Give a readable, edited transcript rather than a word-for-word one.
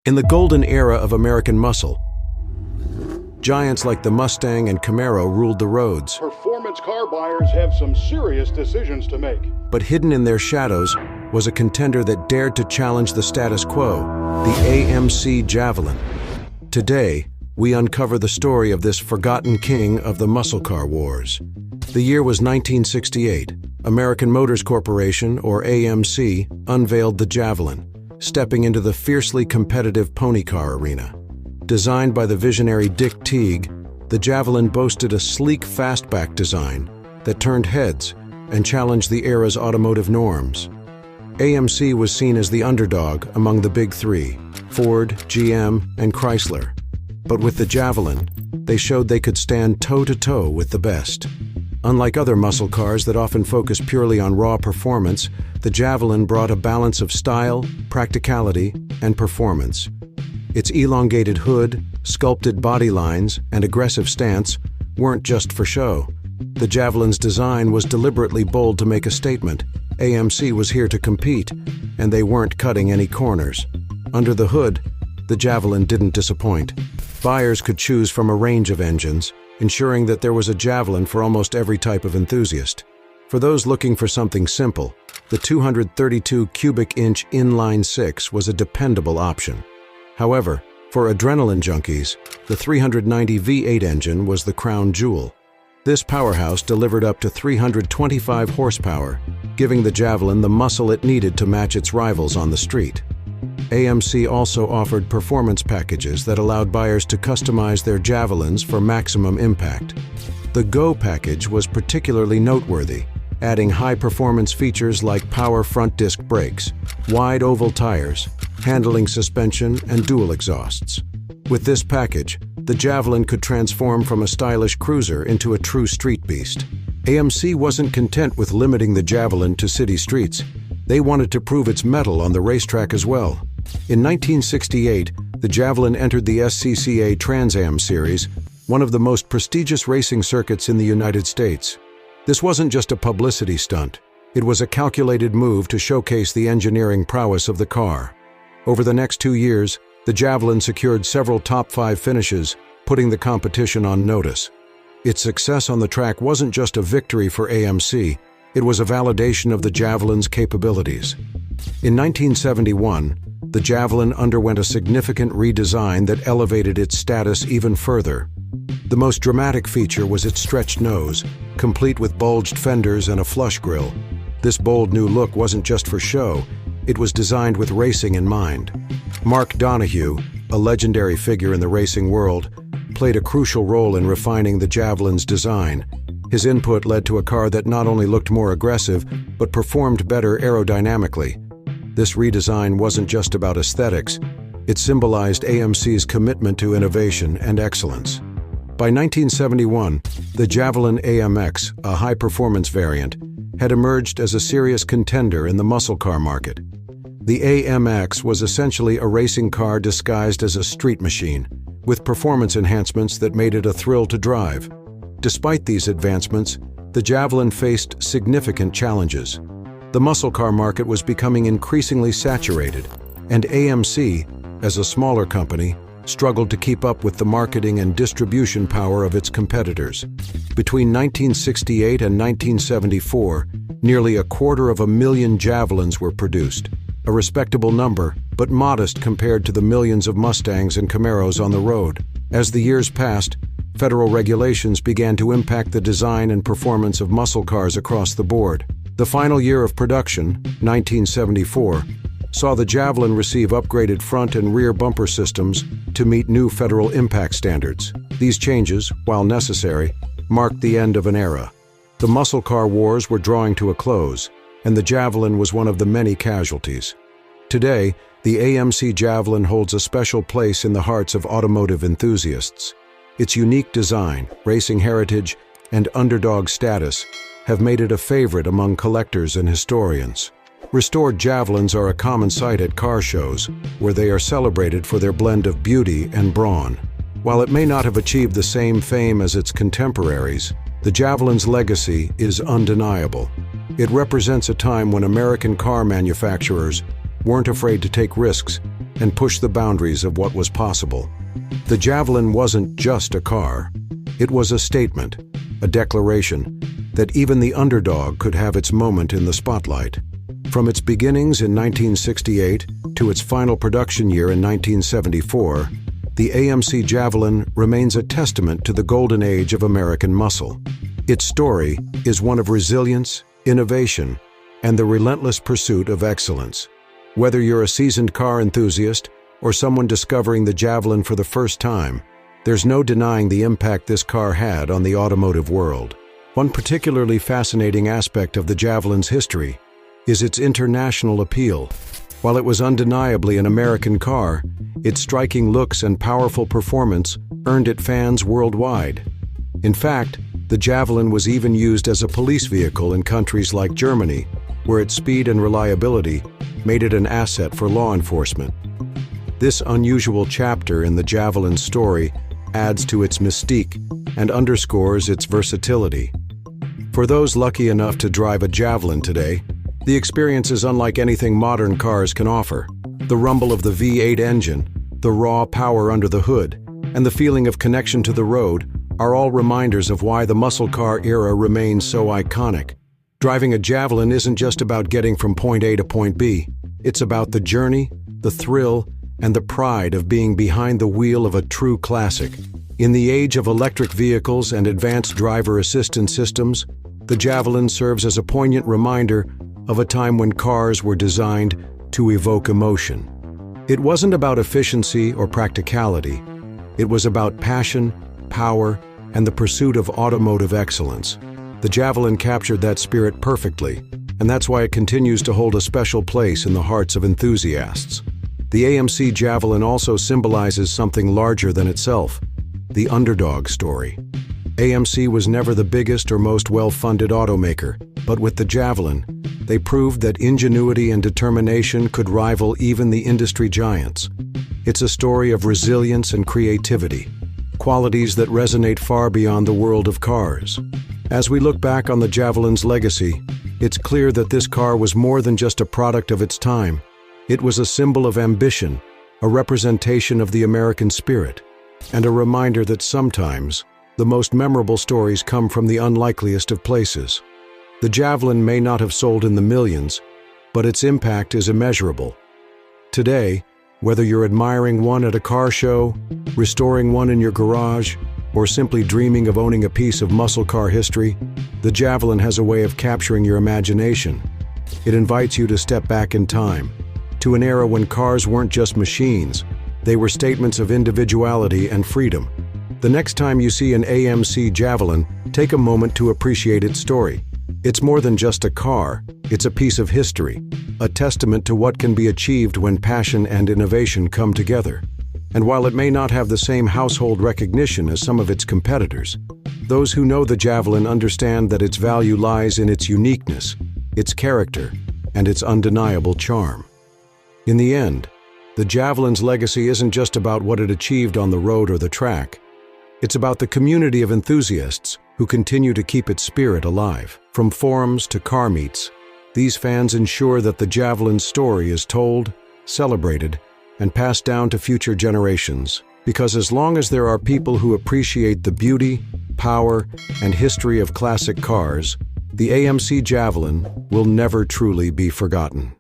In the golden era of American muscle, giants like the Mustang and Camaro ruled the roads. Performance car buyers have some serious decisions to make. But hidden in their shadows was a contender that dared to challenge the status quo, the AMC Javelin. Today, we uncover the story of this forgotten king of the muscle car wars. The year was 1968. American Motors Corporation, or AMC, unveiled the Javelin, stepping into the fiercely competitive pony car arena. Designed by the visionary Dick Teague, the Javelin boasted a sleek fastback design that turned heads and challenged the era's automotive norms. AMC was seen as the underdog among the big three, Ford, GM, and Chrysler. But with the Javelin, they showed they could stand toe-to-toe with the best. Unlike other muscle cars that often focus purely on raw performance, the Javelin brought a balance of style, practicality, and performance. Its elongated hood, sculpted body lines, and aggressive stance weren't just for show. The Javelin's design was deliberately bold to make a statement. AMC was here to compete, and they weren't cutting any corners. Under the hood, the Javelin didn't disappoint. Buyers could choose from a range of engines, ensuring that there was a Javelin for almost every type of enthusiast. For those looking for something simple, the 232 cubic inch inline-six was a dependable option. However, for adrenaline junkies, the 390 V8 engine was the crown jewel. This powerhouse delivered up to 325 horsepower, giving the Javelin the muscle it needed to match its rivals on the street. AMC also offered performance packages that allowed buyers to customize their Javelins for maximum impact. The Go package was particularly noteworthy, adding high-performance features like power front disc brakes, wide oval tires, handling suspension, and dual exhausts. With this package, the Javelin could transform from a stylish cruiser into a true street beast. AMC wasn't content with limiting the Javelin to city streets. They wanted to prove its mettle on the racetrack as well. In 1968, the Javelin entered the SCCA Trans Am Series, one of the most prestigious racing circuits in the United States. This wasn't just a publicity stunt. It was a calculated move to showcase the engineering prowess of the car. Over the next 2 years, the Javelin secured several top 5 finishes, putting the competition on notice. Its success on the track wasn't just a victory for AMC, it was a validation of the Javelin's capabilities. In 1971, the Javelin underwent a significant redesign that elevated its status even further. The most dramatic feature was its stretched nose, complete with bulged fenders and a flush grille. This bold new look wasn't just for show, it was designed with racing in mind. Mark Donohue, a legendary figure in the racing world, played a crucial role in refining the Javelin's design. His input led to a car that not only looked more aggressive, but performed better aerodynamically. This redesign wasn't just about aesthetics, it symbolized AMC's commitment to innovation and excellence. By 1971, the Javelin AMX, a high-performance variant, had emerged as a serious contender in the muscle car market. The AMX was essentially a racing car disguised as a street machine, with performance enhancements that made it a thrill to drive. Despite these advancements, the Javelin faced significant challenges. The muscle car market was becoming increasingly saturated, and AMC, as a smaller company, struggled to keep up with the marketing and distribution power of its competitors. Between 1968 and 1974, nearly 250,000 Javelins were produced, a respectable number, but modest compared to the millions of Mustangs and Camaros on the road. As the years passed, federal regulations began to impact the design and performance of muscle cars across the board. The final year of production, 1974, saw the Javelin receive upgraded front and rear bumper systems to meet new federal impact standards. These changes, while necessary, marked the end of an era. The muscle car wars were drawing to a close, and the Javelin was one of the many casualties. Today, the AMC Javelin holds a special place in the hearts of automotive enthusiasts. Its unique design, racing heritage, and underdog status have made it a favorite among collectors and historians. Restored Javelins are a common sight at car shows, where they are celebrated for their blend of beauty and brawn. While it may not have achieved the same fame as its contemporaries, the Javelin's legacy is undeniable. It represents a time when American car manufacturers weren't afraid to take risks and push the boundaries of what was possible. The Javelin wasn't just a car. It was a statement, a declaration, that even the underdog could have its moment in the spotlight. From its beginnings in 1968 to its final production year in 1974, the AMC Javelin remains a testament to the golden age of American muscle. Its story is one of resilience, innovation, and the relentless pursuit of excellence. Whether you're a seasoned car enthusiast or someone discovering the Javelin for the first time, there's no denying the impact this car had on the automotive world. One particularly fascinating aspect of the Javelin's history is its international appeal. While it was undeniably an American car, its striking looks and powerful performance earned it fans worldwide. In fact, the Javelin was even used as a police vehicle in countries like Germany, where its speed and reliability made it an asset for law enforcement. This unusual chapter in the Javelin's story adds to its mystique and underscores its versatility. For those lucky enough to drive a Javelin today, the experience is unlike anything modern cars can offer. The rumble of the V8 engine, the raw power under the hood, and the feeling of connection to the road are all reminders of why the muscle car era remains so iconic. Driving a Javelin isn't just about getting from point A to point B. It's about the journey, the thrill, and the pride of being behind the wheel of a true classic. In the age of electric vehicles and advanced driver assistance systems, the Javelin serves as a poignant reminder of a time when cars were designed to evoke emotion. It wasn't about efficiency or practicality. It was about passion, power, and the pursuit of automotive excellence. The Javelin captured that spirit perfectly, and that's why it continues to hold a special place in the hearts of enthusiasts. The AMC Javelin also symbolizes something larger than itself, the underdog story. AMC was never the biggest or most well-funded automaker, but with the Javelin, they proved that ingenuity and determination could rival even the industry giants. It's a story of resilience and creativity, qualities that resonate far beyond the world of cars. As we look back on the Javelin's legacy, it's clear that this car was more than just a product of its time. It was a symbol of ambition, a representation of the American spirit, and a reminder that sometimes the most memorable stories come from the unlikeliest of places. The Javelin may not have sold in the millions, but its impact is immeasurable. Today, whether you're admiring one at a car show, restoring one in your garage, or simply dreaming of owning a piece of muscle car history, the Javelin has a way of capturing your imagination. It invites you to step back in time, to an era when cars weren't just machines, they were statements of individuality and freedom. The next time you see an AMC Javelin, take a moment to appreciate its story. It's more than just a car, it's a piece of history, a testament to what can be achieved when passion and innovation come together. And while it may not have the same household recognition as some of its competitors, those who know the Javelin understand that its value lies in its uniqueness, its character, and its undeniable charm. In the end, the Javelin's legacy isn't just about what it achieved on the road or the track. It's about the community of enthusiasts who continue to keep its spirit alive. From forums to car meets, these fans ensure that the Javelin's story is told, celebrated, and passed down to future generations. Because as long as there are people who appreciate the beauty, power, and history of classic cars, the AMC Javelin will never truly be forgotten.